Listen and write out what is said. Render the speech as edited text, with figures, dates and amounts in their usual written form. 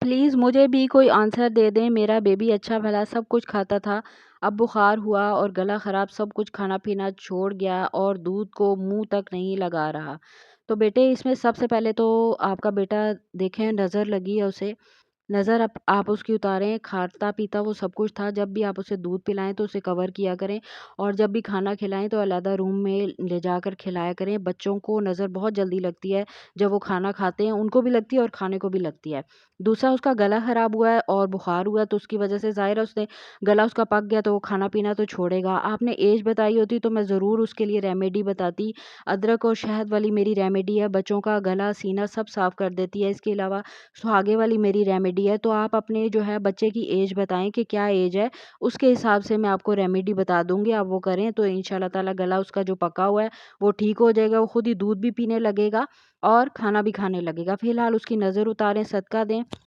Please मुझे भी कोई आंसर दे दें। मेरा बेबी अच्छा भला सब कुछ खाता था, अब बुखार हुआ और गला ख़राब, सब कुछ खाना-पीना छोड़ गया और दूध को मुँह तक नहीं लगा रहा। तो बेटे इसमें सबसे पहले तो आपका बेटा देखें नज़र लगी है उसे, नज़र आप उसकी उतारें, खाता-पीता वो सब कुछ था। जब भी आप उसे दूध पिलाएँ तो उसे कवर किया करें और जब भी खाना खिलाएँ तो अलग रूम में ले जाकर खिलाया करें। बच्चों को नज़र बहुत जल्दी लगती है, जब वो खाना खाते हैं उनको भी लगती है और खाने को भी लगती है। दूसरा उसका गला ख़राब हुआ है और बुखार हुआ है तो उसकी वज़ह से ज़ाहिर है उसने गला उसका पक गया तो वो खाना-पीना तो छोड़ेगा। आपने ऐज बताई होती तो मैं ज़रूर उसके लिए रेमेडी बताती। अदरक और शहद वाली मेरी रेमेडी है, बच्चों का गला, सीना सब साफ़ कर देती है। इसके अलावा सुहागे वाली मेरी रेमेडी है, तो आप अपने जो है बच्चे की ऐज बताएँ कि क्या ऐज है, उसके हिसाब से मैं आपको रेमेडी बता दूँगी, आप वो करें तो इंशाअल्लाह ताला गला उसका जो पका हुआ है, वो ठीक हो जाएगा, वो खुद ही दूध भी पीने लगेगा और खाना भी खाने लगेगा। फ़िलहाल उसकी नज़र उतारें, सदका दें।